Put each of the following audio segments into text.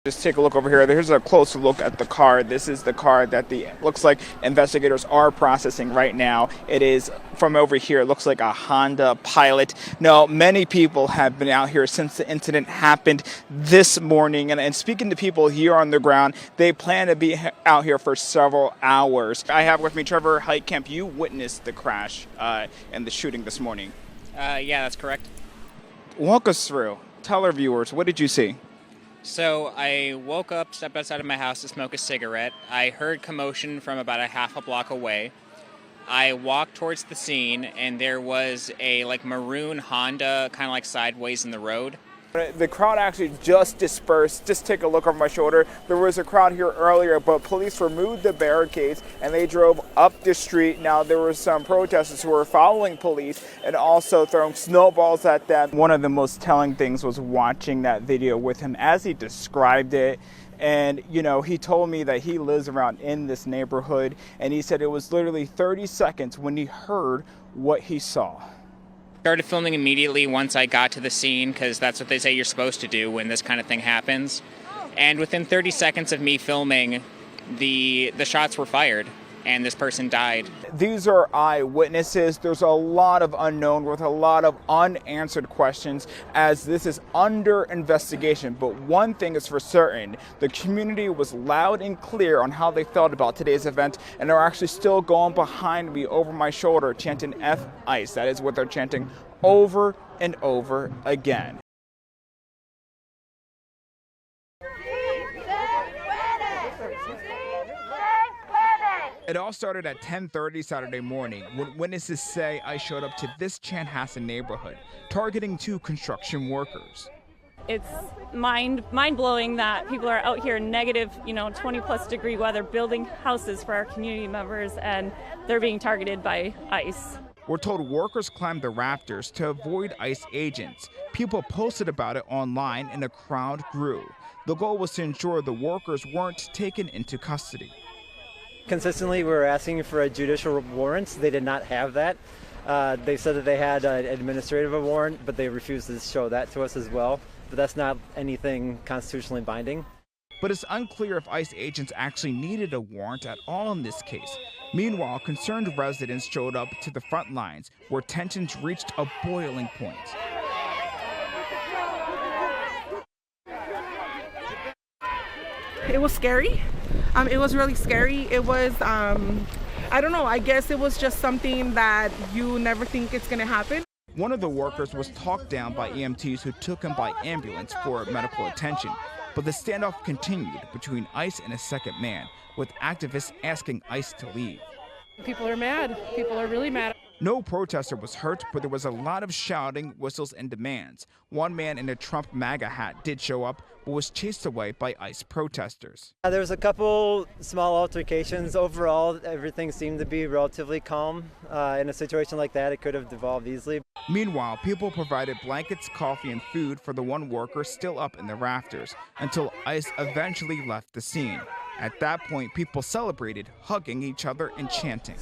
Just take a look over here. Here's a closer look at the car. This is the car that looks like investigators are processing right now. It is from over here. It looks like a Honda Pilot. Now, many people have been out here since the incident happened this morning. And speaking to people here on the ground, they plan to be out here for several hours. I have with me Trevor Heitkamp. You witnessed the crash and the shooting this morning. Yeah, that's correct. Walk us through. Tell our viewers, what did you see? So I woke up, stepped outside of my house to smoke a cigarette. I heard commotion from about a half a block away. I walked towards the scene, and there was a maroon Honda kind of sideways in the road. The crowd actually just dispersed. Just take a look over my shoulder. There was a crowd here earlier, but police removed the barricades and they drove up the street. Now, there were some protesters who were following police and also throwing snowballs at them. One of the most telling things was watching that video with him as he described it. And, he told me that he lives around in this neighborhood, and he said it was literally 30 seconds when he heard what he saw. Started filming immediately once I got to the scene, because that's what they say you're supposed to do when this kind of thing happens. And within 30 seconds of me filming, the shots were fired and this person died. These are eyewitnesses. There's a lot of unknown with a lot of unanswered questions as this is under investigation. But one thing is for certain, the community was loud and clear on how they felt about today's event, and they're actually still going behind me over my shoulder chanting F ICE. That is what they're chanting over and over again. It all started at 10:30 Saturday morning when witnesses say I showed up to this Chanhassen neighborhood, targeting two construction workers. It's mind-blowing that people are out here in negative, 20-plus degree weather building houses for our community members, and they're being targeted by ICE. We're told workers climbed the rafters to avoid ICE agents. People posted about it online and a crowd grew. The goal was to ensure the workers weren't taken into custody. Consistently, we were asking for a judicial warrant. They did not have that. They said that they had an administrative warrant, but they refused to show that to us as well. But that's not anything constitutionally binding. But it's unclear if ICE agents actually needed a warrant at all in this case. Meanwhile, concerned residents showed up to the front lines where tensions reached a boiling point. It was scary. It was really scary. It was, I don't know, I guess it was just something that you never think it's going to happen. One of the workers was talked down by EMTs who took him by ambulance for medical attention. But the standoff continued between ICE and a second man, with activists asking ICE to leave. People are mad. People are really mad. No protester was hurt, but there was a lot of shouting, whistles, and demands. One man in a Trump MAGA hat did show up, but was chased away by ICE protesters. There was a couple small altercations. Overall, everything seemed to be relatively calm. In a situation like that, it could have devolved easily. Meanwhile, people provided blankets, coffee, and food for the one worker still up in the rafters until ICE eventually left the scene. At that point, people celebrated, hugging each other and chanting.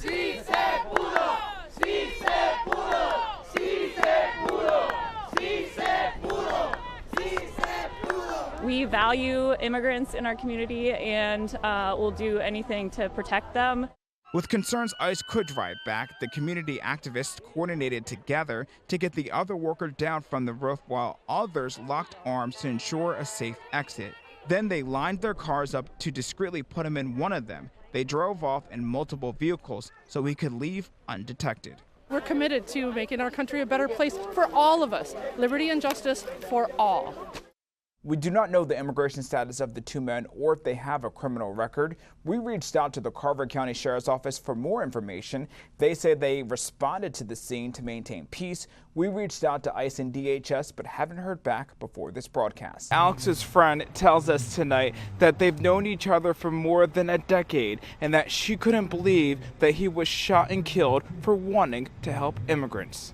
We value immigrants in our community and will do anything to protect them. With concerns ICE could drive back, the community activists coordinated together to get the other worker down from the roof while others locked arms to ensure a safe exit. Then they lined their cars up to discreetly put him in one of them. They drove off in multiple vehicles so he could leave undetected. We're committed to making our country a better place for all of us. Liberty and justice for all. We do not know the immigration status of the two men or if they have a criminal record. We reached out to the Carver County Sheriff's Office for more information. They say they responded to the scene to maintain peace. We reached out to ICE and DHS but haven't heard back before this broadcast. Alex's friend tells us tonight that they've known each other for more than a decade and that she couldn't believe that he was shot and killed for wanting to help immigrants.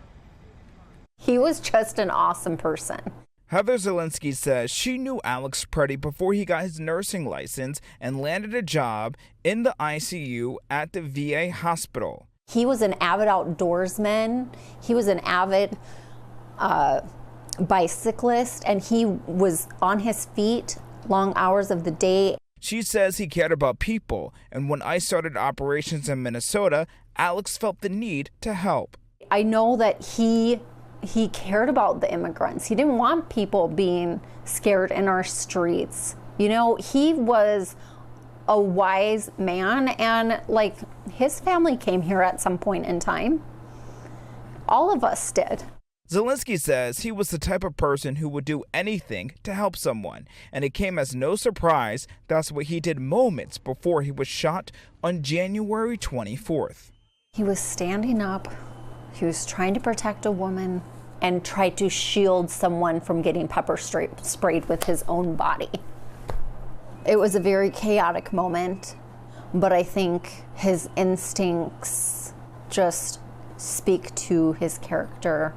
He was just an awesome person. Heather Zielinski says she knew Alex Preddy before he got his nursing license and landed a job in the ICU at the VA hospital. He was an avid outdoorsman. He was an avid bicyclist, and he was on his feet long hours of the day. She says he cared about people, and when ICE started operations in Minnesota, Alex felt the need to help. I know that he cared about the immigrants. He didn't want people being scared in our streets. You know, he was a wise man, and like his family came here at some point in time. All of us did. Zelensky says he was the type of person who would do anything to help someone, and it came as no surprise that's what he did moments before he was shot on January 24th. He was standing up, he was trying to protect a woman and tried to shield someone from getting pepper sprayed with his own body. It was a very chaotic moment, but I think his instincts just speak to his character.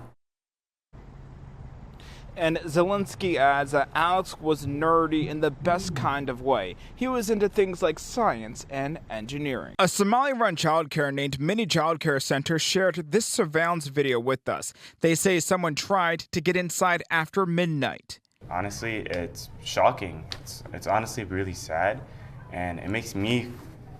And Zelensky adds that Alex was nerdy in the best kind of way. He was into things like science and engineering. A Somali-run childcare named Mini Childcare Center shared this surveillance video with us. They say someone tried to get inside after midnight. Honestly, it's shocking. It's honestly really sad, and it makes me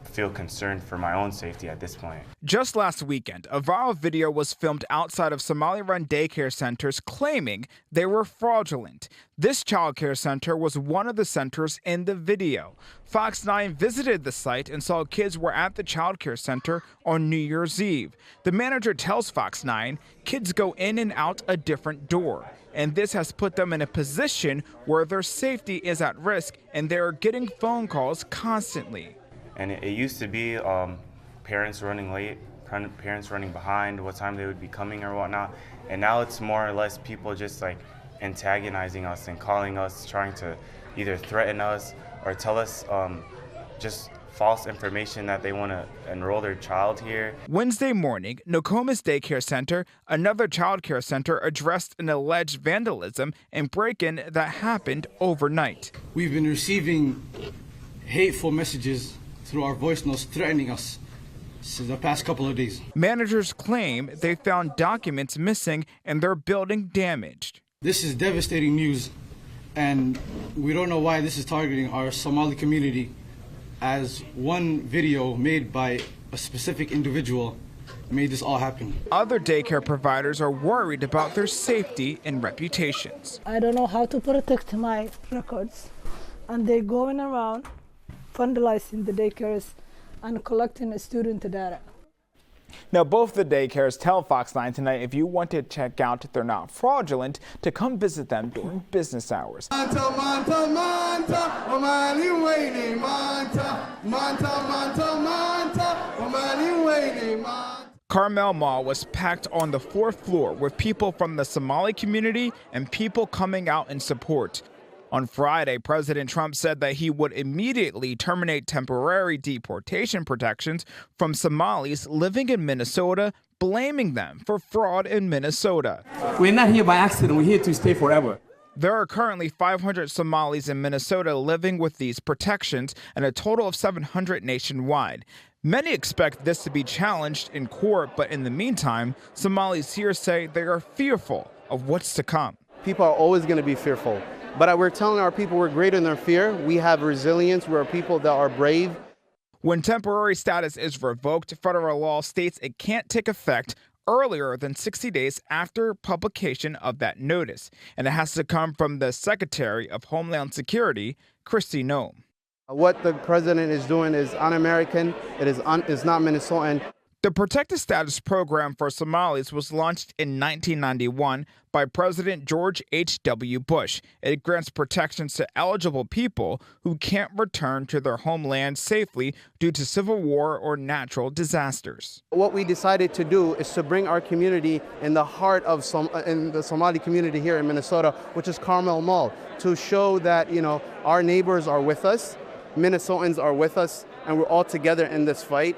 feel concerned for my own safety at this point. Just last weekend, a viral video was filmed outside of Somali-run daycare centers claiming they were fraudulent. This childcare center was one of the centers in the video. Fox 9 visited the site and saw kids were at the childcare center on New Year's Eve. The manager tells Fox 9 kids go in and out a different door, and this has put them in a position where their safety is at risk and they are getting phone calls constantly. And it used to be parents running late, parents running behind, what time they would be coming or whatnot. And now it's more or less people just like antagonizing us and calling us, trying to either threaten us or tell us just false information that they want to enroll their child here. Wednesday morning, Nokomis Daycare Center, another child care center, addressed an alleged vandalism and break-in that happened overnight. We've been receiving hateful messages through our voice notes threatening us for the past couple of days. Managers claim they found documents missing and their building damaged. This is devastating news, and we don't know why this is targeting our Somali community, as one video made by a specific individual made this all happen. Other daycare providers are worried about their safety and reputations. I don't know how to protect my records, and they're going around vandalizing the daycares and collecting student data. Now, both the daycares tell Fox 9 tonight if you want to check out if they're not fraudulent, to come visit them during business hours. Carmel Mall was packed on the 4th floor with people from the Somali community and people coming out in support. On Friday, President Trump said that he would immediately terminate temporary deportation protections from Somalis living in Minnesota, blaming them for fraud in Minnesota. We're not here by accident. We're here to stay forever. There are currently 500 Somalis in Minnesota living with these protections and a total of 700 nationwide. Many expect this to be challenged in court, but in the meantime, Somalis here say they are fearful of what's to come. People are always going to be fearful. But we're telling our people we're greater than their fear. We have resilience. We're people that are brave. When temporary status is revoked, federal law states it can't take effect earlier than 60 days after publication of that notice. And it has to come from the Secretary of Homeland Security, Kristi Noem. What the president is doing is un-American. It is not Minnesotan. The Protected Status Program for Somalis was launched in 1991 by President George H.W. Bush. It grants protections to eligible people who can't return to their homeland safely due to civil war or natural disasters. What we decided to do is to bring our community in the heart of in the Somali community here in Minnesota, which is Carmel Mall, to show that, our neighbors are with us, Minnesotans are with us, and we're all together in this fight.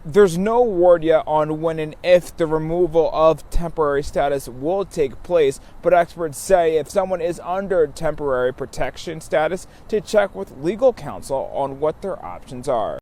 There's no word yet on when and if the removal of temporary status will take place, but experts say if someone is under temporary protection status, to check with legal counsel on what their options are.